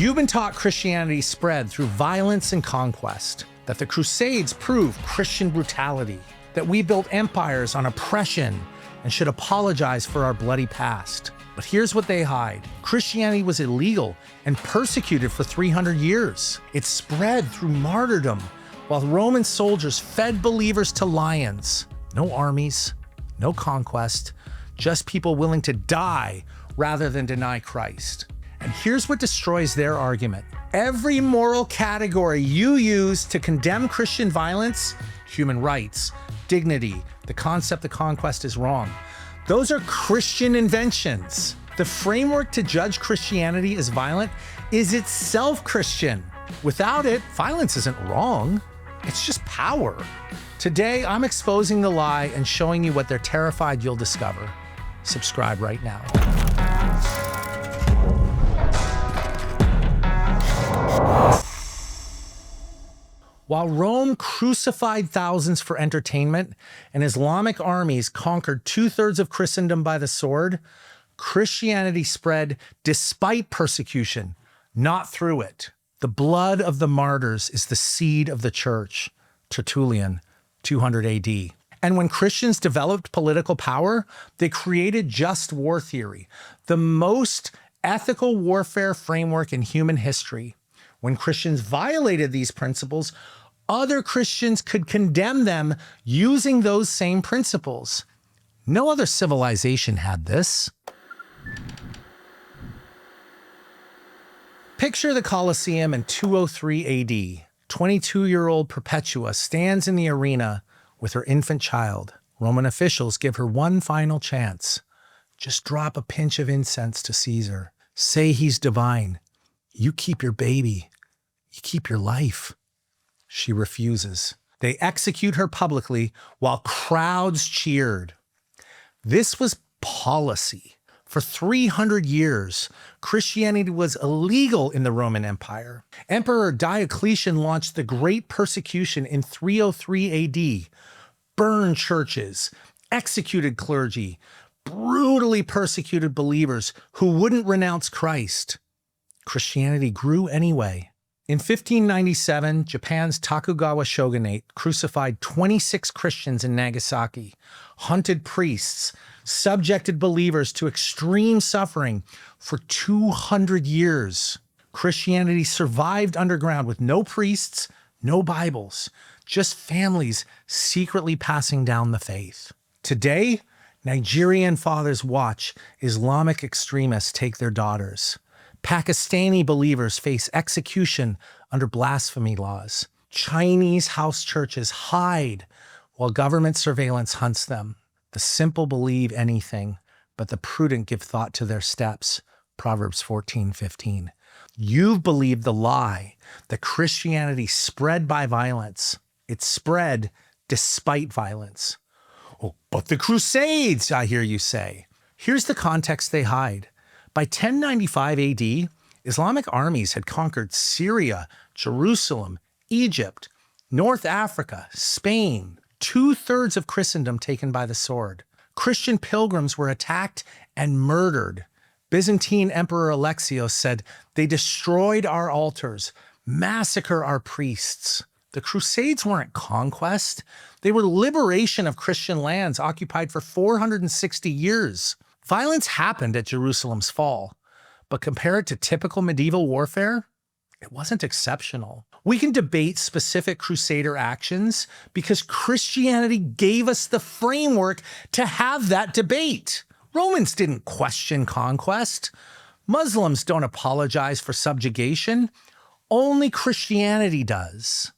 You've been taught Christianity spread through violence and conquest, that the Crusades prove Christian brutality, that we built empires on oppression and should apologize for our bloody past. But here's what they hide. Christianity was illegal and persecuted for 300 years. It spread through martyrdom, while Roman soldiers fed believers to lions. No armies, no conquest, just people willing to die rather than deny Christ. And here's what destroys their argument. Every moral category you use to condemn Christian violence, human rights, dignity, the concept of conquest is wrong. Those are Christian inventions. The framework to judge Christianity as violent is itself Christian. Without it, violence isn't wrong. It's just power. Today, I'm exposing the lie and showing you what they're terrified you'll discover. Subscribe right now. While Rome crucified thousands for entertainment and Islamic armies conquered 2/3 of Christendom by the sword, Christianity spread despite persecution, not through it. The blood of the martyrs is the seed of the church. Tertullian, 200 AD. And when Christians developed political power, they created just war theory, the most ethical warfare framework in human history. When Christians violated these principles, other Christians could condemn them using those same principles. No other civilization had this. Picture the Colosseum in 203 AD. 22-year-old Perpetua stands in the arena with her infant child. Roman officials give her one final chance. Just drop a pinch of incense to Caesar. Say he's divine. You keep your baby. You keep your life. She refuses. They execute her publicly while crowds cheered. This was policy. For 300 years, Christianity was illegal in the Roman Empire. Emperor Diocletian launched the Great Persecution in 303 AD, burned churches, executed clergy, brutally persecuted believers who wouldn't renounce Christ. Christianity grew anyway. In 1597, Japan's Tokugawa shogunate crucified 26 Christians in Nagasaki, hunted priests, subjected believers to extreme suffering for 200 years. Christianity survived underground with no priests, no Bibles, just families secretly passing down the faith. Today, Nigerian fathers watch Islamic extremists take their daughters. Pakistani believers face execution under blasphemy laws. Chinese house churches hide while government surveillance hunts them. The simple believe anything, but the prudent give thought to their steps. Proverbs 14:15. You've believed the lie that Christianity spread by violence. It spread despite violence. Oh, but the Crusades, I hear you say. Here's the context they hide. By 1095 AD, Islamic armies had conquered Syria, Jerusalem, Egypt, North Africa, Spain, 2/3 of Christendom taken by the sword. Christian pilgrims were attacked and murdered. Byzantine Emperor Alexios said, "They destroyed our altars, massacre our priests." The Crusades weren't conquest. They were liberation of Christian lands occupied for 460 years. Violence happened at Jerusalem's fall, but compare it to typical medieval warfare, it wasn't exceptional. We can debate specific Crusader actions because Christianity gave us the framework to have that debate. Romans didn't question conquest. Muslims don't apologize for subjugation. Only Christianity does.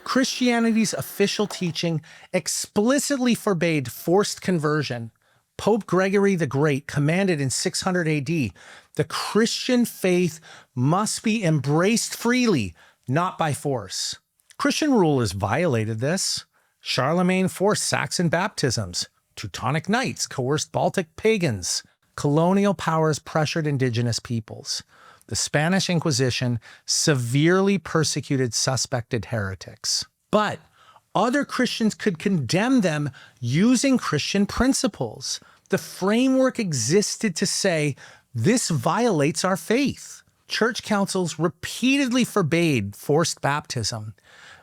Christianity's official teaching explicitly forbade forced conversion. Pope Gregory the Great commanded in 600 AD, the Christian faith must be embraced freely, not by force. Christian rulers violated this. Charlemagne forced Saxon baptisms. Teutonic Knights coerced Baltic pagans. Colonial powers pressured indigenous peoples. The Spanish Inquisition severely persecuted suspected heretics. But other Christians could condemn them using Christian principles. The framework existed to say, this violates our faith. Church councils repeatedly forbade forced baptism.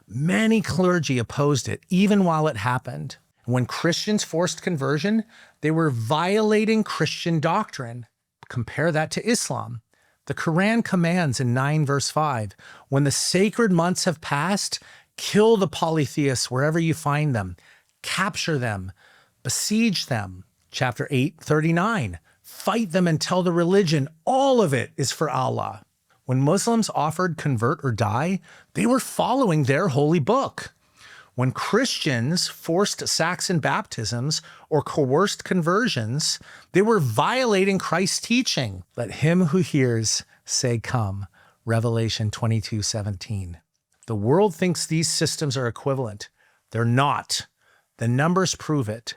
Many clergy opposed it, even while it happened. When Christians forced conversion, they were violating Christian doctrine. Compare that to Islam. The Quran commands in 9 verse 5, when the sacred months have passed, kill the polytheists wherever you find them, capture them, besiege them. Chapter 8:39, fight them and tell the religion all of it is for Allah. When Muslims offered convert or die, they were following their holy book. When Christians forced Saxon baptisms or coerced conversions, they were violating Christ's teaching. Let him who hears say, come. Revelation 22:17. The world thinks these systems are equivalent. They're not. The numbers prove it.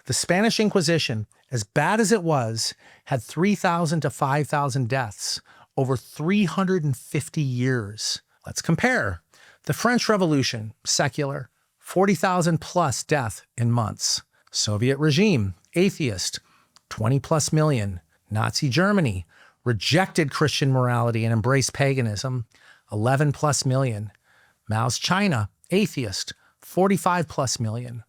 The Spanish Inquisition, as bad as it was, had 3,000 to 5,000 deaths over 350 years. Let's compare. The French Revolution, secular, 40,000 plus death in months. Soviet regime, atheist, 20 plus million. Nazi Germany, rejected Christian morality and embraced paganism, 11 plus million. Mao's China, atheist, 45 plus million.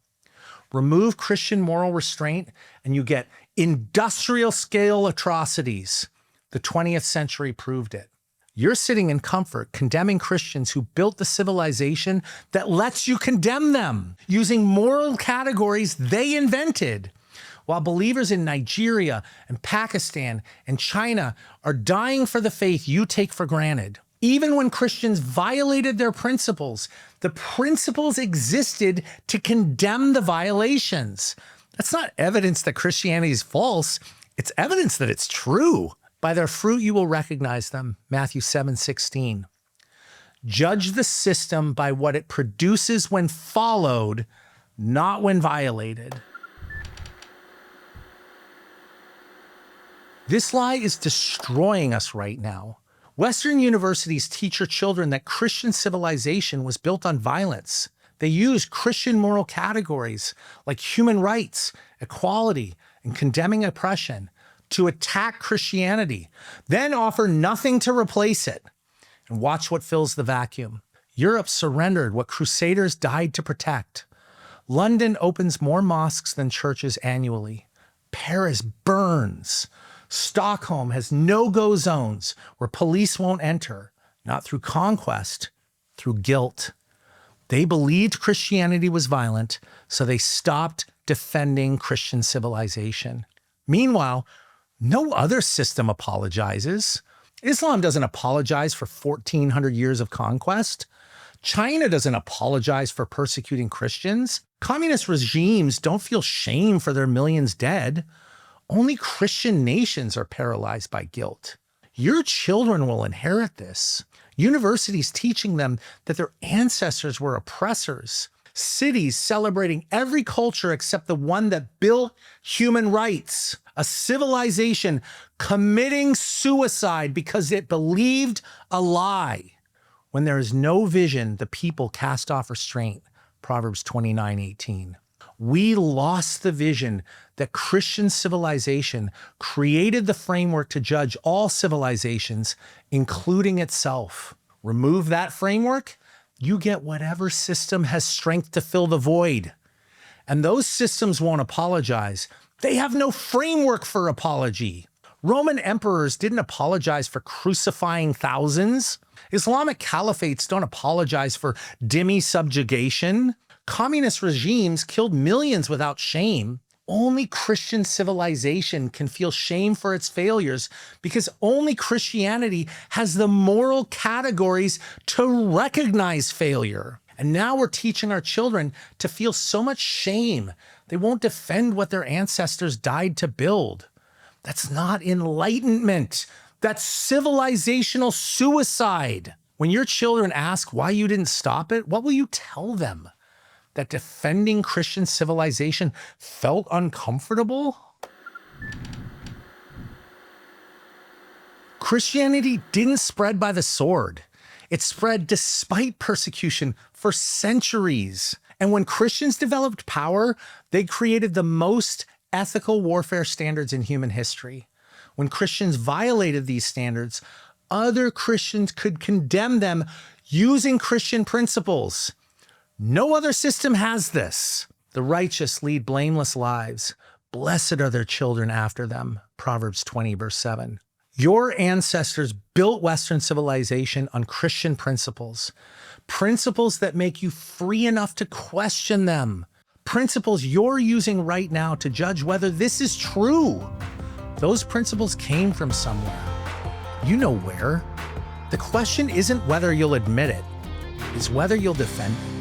Remove Christian moral restraint and you get industrial scale atrocities. The 20th century proved it. You're sitting in comfort condemning Christians who built the civilization that lets you condemn them using moral categories they invented, while believers in Nigeria and Pakistan and China are dying for the faith you take for granted. Even when Christians violated their principles, the principles existed to condemn the violations. That's not evidence that Christianity is false. It's evidence that it's true. By their fruit you will recognize them. Matthew 7:16. Judge the system by what it produces when followed, not when violated. This lie is destroying us right now. Western universities teach your children that Christian civilization was built on violence. They use Christian moral categories like human rights, equality, and condemning oppression to attack Christianity, then offer nothing to replace it. And watch what fills the vacuum. Europe surrendered what Crusaders died to protect. London opens more mosques than churches annually. Paris burns. Stockholm has no-go zones where police won't enter, not through conquest, through guilt. They believed Christianity was violent, so they stopped defending Christian civilization. Meanwhile, no other system apologizes. Islam doesn't apologize for 1,400 years of conquest. China doesn't apologize for persecuting Christians. Communist regimes don't feel shame for their millions dead. Only Christian nations are paralyzed by guilt. Your children will inherit this. Universities teaching them that their ancestors were oppressors. Cities celebrating every culture except the one that built human rights. A civilization committing suicide because it believed a lie. When there is no vision, the people cast off restraint. Proverbs 29:18. We lost the vision that Christian civilization created the framework to judge all civilizations, including itself. Remove that framework, you get whatever system has strength to fill the void. And those systems won't apologize. They have no framework for apology. Roman emperors didn't apologize for crucifying thousands. Islamic caliphates don't apologize for dhimmi subjugation. Communist regimes killed millions without shame. Only Christian civilization can feel shame for its failures because only Christianity has the moral categories to recognize failure. And now we're teaching our children to feel so much shame, they won't defend what their ancestors died to build. That's not enlightenment. That's civilizational suicide. When your children ask why you didn't stop it, what will you tell them? That defending Christian civilization felt uncomfortable? Christianity didn't spread by the sword. It spread despite persecution for centuries. And when Christians developed power, they created the most ethical warfare standards in human history. When Christians violated these standards, other Christians could condemn them using Christian principles. No other system has this. The righteous lead blameless lives. Blessed are their children after them. Proverbs 20, verse 7. Your ancestors built Western civilization on Christian principles. Principles that make you free enough to question them. Principles you're using right now to judge whether this is true. Those principles came from somewhere. You know where. The question isn't whether you'll admit it, it's whether you'll defend it.